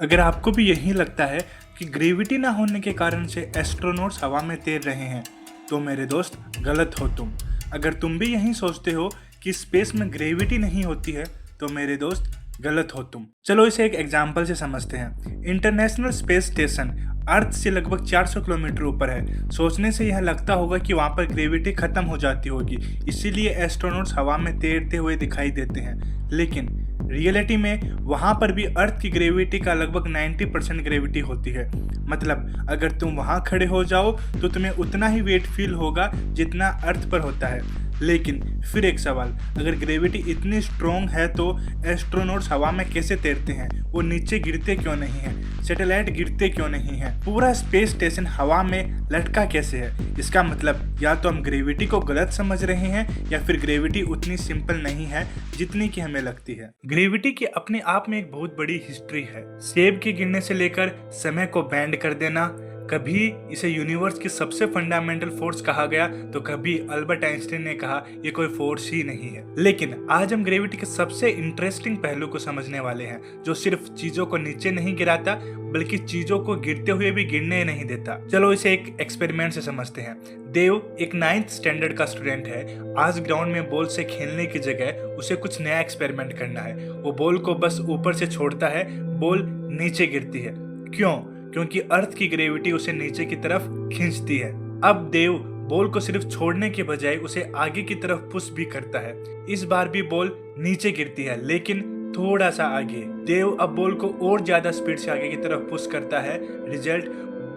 अगर आपको भी यही लगता है कि ग्रेविटी ना होने के कारण से एस्ट्रोनॉट्स हवा में तैर रहे हैं, तो मेरे दोस्त गलत हो तुम। अगर तुम भी यही सोचते हो कि स्पेस में ग्रेविटी नहीं होती है, तो मेरे दोस्त गलत हो तुम। चलो इसे एक एग्जाम्पल से समझते हैं। इंटरनेशनल स्पेस स्टेशन अर्थ से लगभग 400 किलोमीटर ऊपर है। सोचने से यह लगता होगा कि वहाँ पर ग्रेविटी खत्म हो जाती होगी, इसीलिए एस्ट्रोनॉट्स हवा में तैरते हुए दिखाई देते हैं। लेकिन रियलिटी में वहाँ पर भी अर्थ की ग्रेविटी का लगभग 90% ग्रेविटी होती है। मतलब अगर तुम वहाँ खड़े हो जाओ तो तुम्हें उतना ही वेट फील होगा जितना अर्थ पर होता है। लेकिन फिर एक सवाल, अगर ग्रेविटी इतनी स्ट्रॉन्ग है तो एस्ट्रोनॉट्स हवा में कैसे तैरते हैं? वो नीचे गिरते क्यों नहीं हैं? सैटेलाइट गिरते क्यों नहीं हैं? पूरा स्पेस स्टेशन हवा में लटका कैसे है? इसका मतलब या तो हम ग्रेविटी को गलत समझ रहे हैं या फिर ग्रेविटी उतनी सिंपल नहीं है जितनी कि हमें लगती है। ग्रेविटी की अपने आप में एक बहुत बड़ी हिस्ट्री है। सेब के गिरने से लेकर समय को बैंड कर देना, कभी इसे यूनिवर्स की सबसे फंडामेंटल फोर्स कहा गया तो कभी अल्बर्ट आइंस्टाइन ने कहा ये कोई फोर्स ही नहीं है। लेकिन आज हम ग्रेविटी के सबसे इंटरेस्टिंग पहलू को समझने वाले हैं, जो सिर्फ चीजों को नीचे नहीं गिराता बल्कि चीजों को गिरते हुए भी गिरने नहीं देता। चलो इसे एक एक्सपेरिमेंट से समझते हैं। देव एक 9th स्टैंडर्ड का स्टूडेंट है। आज ग्राउंड में बॉल से खेलने की जगह उसे कुछ नया एक्सपेरिमेंट करना है। वो बॉल को बस ऊपर से छोड़ता है, बॉल नीचे गिरती है। क्यों? क्योंकि अर्थ की ग्रेविटी उसे नीचे की तरफ खींचती है। अब देव बॉल को सिर्फ छोड़ने के बजाय उसे आगे की तरफ पुश भी करता है। इस बार भी बॉल नीचे गिरती है, लेकिन थोड़ा सा आगे। देव अब बॉल को और ज्यादा स्पीड से आगे की तरफ पुश करता है। रिजल्ट,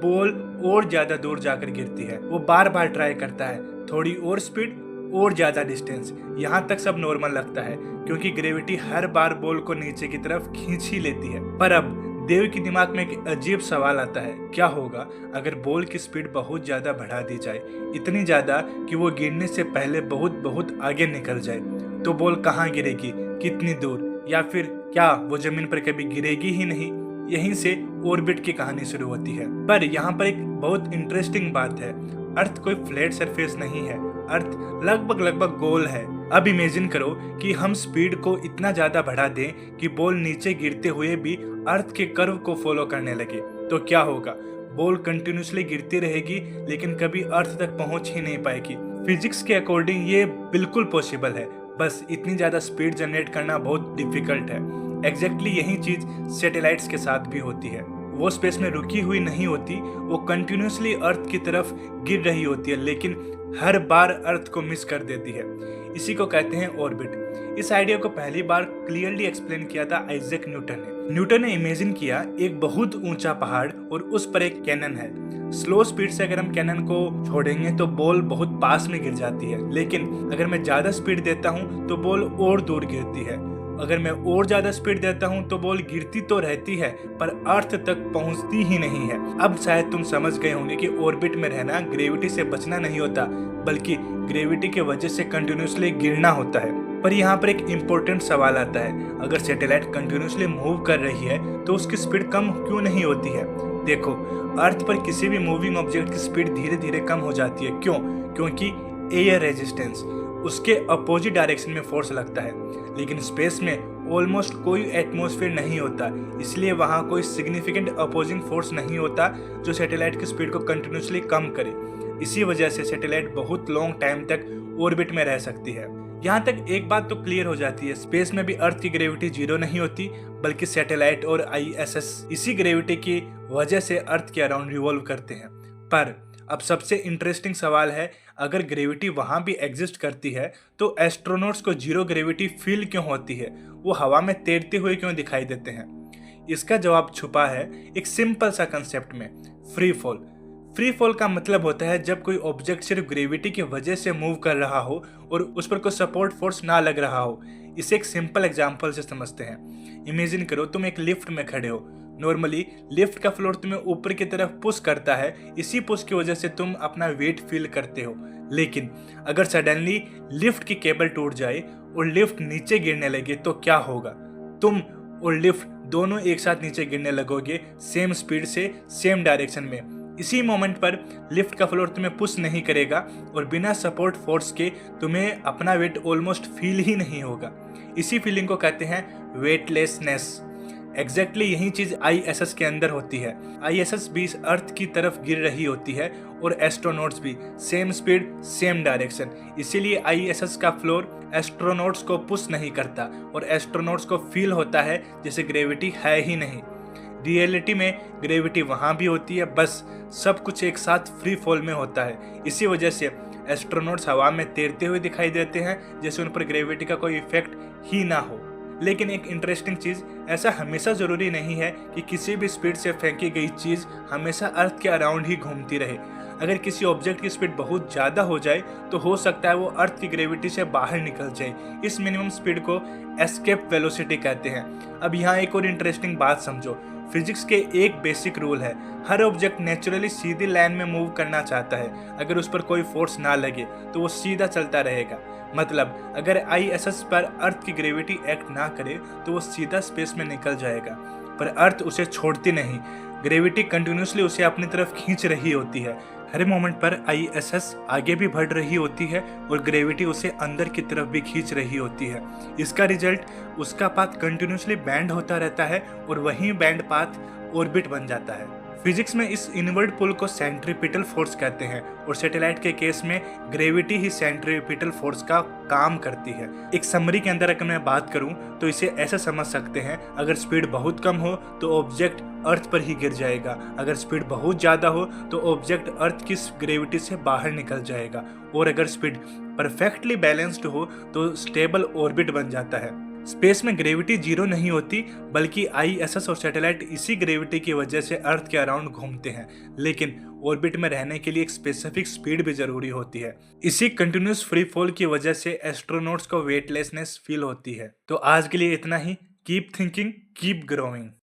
बॉल और ज्यादा दूर जाकर गिरती है। वो बार बार ट्राई करता है, थोड़ी और स्पीड और ज्यादा डिस्टेंस। यहाँ तक सब नॉर्मल लगता है क्योंकि ग्रेविटी हर बार बॉल को नीचे की तरफ खींच ही लेती है। पर अब देव के दिमाग में एक अजीब सवाल आता है, क्या होगा अगर बॉल की स्पीड बहुत ज्यादा बढ़ा दी जाए, इतनी ज्यादा कि वो गिरने से पहले बहुत बहुत आगे निकल जाए? तो बॉल कहाँ गिरेगी, कितनी दूर, या फिर क्या वो जमीन पर कभी गिरेगी ही नहीं? यहीं से ऑर्बिट की कहानी शुरू होती है। पर यहाँ पर एक बहुत इंटरेस्टिंग बात है, अर्थ कोई फ्लैट सरफेस नहीं है, अर्थ लगभग गोल है। अब इमेजिन करो कि हम स्पीड को इतना ज्यादा बढ़ा दें कि बॉल नीचे गिरते हुए भी अर्थ के कर्व को फॉलो करने लगे, तो क्या होगा? बॉल कंटिन्यूसली गिरती रहेगी लेकिन कभी अर्थ तक पहुंच ही नहीं पाएगी। फिजिक्स के अकॉर्डिंग ये बिल्कुल पॉसिबल है, बस इतनी ज्यादा स्पीड जनरेट करना बहुत डिफिकल्ट है। एग्जैक्टली यही चीज सैटेलाइट्स के साथ भी होती है। वो स्पेस में रुकी हुई नहीं होती, वो कंटिन्यूसली अर्थ की तरफ गिर रही होती है, लेकिन हर बार अर्थ को मिस कर देती है। इसी को कहते हैं ऑर्बिट। इस आइडिया को पहली बार क्लियरली एक्सप्लेन किया था आइजैक न्यूटन ने। न्यूटन ने इमेजिन किया एक बहुत ऊंचा पहाड़ और उस पर एक कैनन है। स्लो स्पीड से अगर हम कैनन को छोड़ेंगे तो बॉल बहुत पास में गिर जाती है, लेकिन अगर मैं ज्यादा स्पीड देता हूँ तो बॉल और दूर गिरती है। अगर मैं और ज्यादा स्पीड देता हूँ तो बॉल गिरती तो रहती है पर अर्थ तक पहुंचती ही नहीं है। अब शायद तुम समझ गए होंगे कि ऑर्बिट में रहना ग्रेविटी से बचना नहीं होता, बल्कि ग्रेविटी के वजह से कंटिन्यूसली गिरना होता है। पर यहाँ पर एक इम्पोर्टेंट सवाल आता है, अगर सैटेलाइट कंटिन्यूसली मूव कर रही है तो उसकी स्पीड कम क्यों नहीं होती है? देखो, अर्थ पर किसी भी मूविंग ऑब्जेक्ट की स्पीड धीरे धीरे कम हो जाती है। क्यों? क्योंकि एयर रेजिस्टेंस, उसके अपोजिट डायरेक्शन में फोर्स लगता है। लेकिन स्पेस में ऑलमोस्ट कोई एटमॉस्फेयर नहीं होता, इसलिए वहाँ कोई सिग्निफिकेंट अपोजिंग फोर्स नहीं होता जो सैटेलाइट की स्पीड को कंटिन्यूसली कम करे। इसी वजह से सैटेलाइट बहुत लॉन्ग टाइम तक ऑर्बिट में रह सकती है। यहाँ तक एक बात तो क्लियर हो जाती है, स्पेस में भी अर्थ की ग्रेविटी जीरो नहीं होती, बल्कि सैटेलाइट और आईएसएस इसी ग्रेविटी की वजह से अर्थ के अराउंड रिवॉल्व करते हैं। पर अब सबसे इंटरेस्टिंग सवाल है, अगर ग्रेविटी वहां भी एग्जिस्ट करती है तो एस्ट्रोनॉट्स को जीरो ग्रेविटी फील क्यों होती है? वो हवा में तैरते हुए क्यों दिखाई देते हैं? इसका जवाब छुपा है एक सिंपल सा कंसेप्ट में, फ्री फॉल। फ्री फॉल का मतलब होता है जब कोई ऑब्जेक्ट सिर्फ ग्रेविटी की वजह से मूव कर रहा हो और उस पर कोई सपोर्ट फोर्स ना लग रहा हो। इसे एक सिंपल एग्जांपल से समझते हैं। इमेजिन करो तुम एक लिफ्ट में खड़े हो। नॉर्मली लिफ्ट का फ्लोर तुम्हें ऊपर की तरफ पुश करता है, इसी पुश की वजह से तुम अपना वेट फील करते हो। लेकिन अगर सडनली लिफ्ट की केबल टूट जाए और लिफ्ट नीचे गिरने लगे तो क्या होगा? तुम और लिफ्ट दोनों एक साथ नीचे गिरने लगोगे, सेम स्पीड से, सेम डायरेक्शन में। इसी मोमेंट पर लिफ्ट का फ्लोर तुम्हें पुश नहीं करेगा और बिना सपोर्ट फोर्स के तुम्हें अपना वेट ऑलमोस्ट फील ही नहीं होगा। इसी फीलिंग को कहते हैं वेटलेसनेस। एग्जैक्टली यही चीज ISS के अंदर होती है। ISS भी इस अर्थ की तरफ गिर रही होती है और एस्ट्रोनॉट्स भी सेम स्पीड सेम डायरेक्शन। इसीलिए ISS का फ्लोर एस्ट्रोनॉट्स को पुश नहीं करता और एस्ट्रोनॉट्स को फील होता है जैसे ग्रेविटी है ही नहीं। रियलिटी में ग्रेविटी वहाँ भी होती है, बस सब कुछ एक साथ फ्री फॉल में होता है। इसी वजह से एस्ट्रोनॉट्स हवा में तैरते हुए दिखाई देते हैं जैसे उन पर ग्रेविटी का कोई इफेक्ट ही ना हो। लेकिन एक इंटरेस्टिंग चीज़, ऐसा हमेशा ज़रूरी नहीं है कि किसी भी स्पीड से फेंकी गई चीज़ हमेशा अर्थ के अराउंड ही घूमती रहे। अगर किसी ऑब्जेक्ट की स्पीड बहुत ज़्यादा हो जाए तो हो सकता है वो अर्थ की ग्रेविटी से बाहर निकल जाए। इस मिनिमम स्पीड को एस्केप वेलोसिटी कहते हैं। अब यहाँ एक और इंटरेस्टिंग बात समझो। फिजिक्स के एक बेसिक रूल है, हर ऑब्जेक्ट नेचुरली सीधी लाइन में मूव करना चाहता है। अगर उस पर कोई फोर्स ना लगे तो वो सीधा चलता रहेगा। मतलब अगर ISS पर अर्थ की ग्रेविटी एक्ट ना करे तो वो सीधा स्पेस में निकल जाएगा, पर अर्थ उसे छोड़ती नहीं। ग्रेविटी कंटिन्यूसली उसे अपनी तरफ खींच रही होती है। हर मोमेंट पर ISS आगे भी बढ़ रही होती है और ग्रेविटी उसे अंदर की तरफ भी खींच रही होती है। इसका रिजल्ट, उसका पाथ कंटिन्यूसली बैंड होता रहता है और वही बैंड पाथ ऑर्बिट बन जाता है। फिजिक्स में इस इनवर्ड पुल को सेंट्रीपिटल फोर्स कहते हैं और सैटेलाइट के केस में ग्रेविटी ही सेंट्रीपिटल फोर्स का काम करती है। एक समरी के अंदर अगर मैं बात करूं तो इसे ऐसा समझ सकते हैं, अगर स्पीड बहुत कम हो तो ऑब्जेक्ट अर्थ पर ही गिर जाएगा, अगर स्पीड बहुत ज़्यादा हो तो ऑब्जेक्ट अर्थ की ग्रेविटी से बाहर निकल जाएगा, और अगर स्पीड परफेक्टली बैलेंस्ड हो तो स्टेबल ऑर्बिट बन जाता है। स्पेस में ग्रेविटी जीरो नहीं होती, बल्कि ISS और सैटेलाइट इसी ग्रेविटी की वजह से अर्थ के अराउंड घूमते हैं। लेकिन ऑर्बिट में रहने के लिए एक स्पेसिफिक स्पीड भी जरूरी होती है। इसी कंटिन्यूस फ्री फॉल की वजह से एस्ट्रोनॉट्स को वेटलेसनेस फील होती है। तो आज के लिए इतना ही। Keep thinking, keep growing.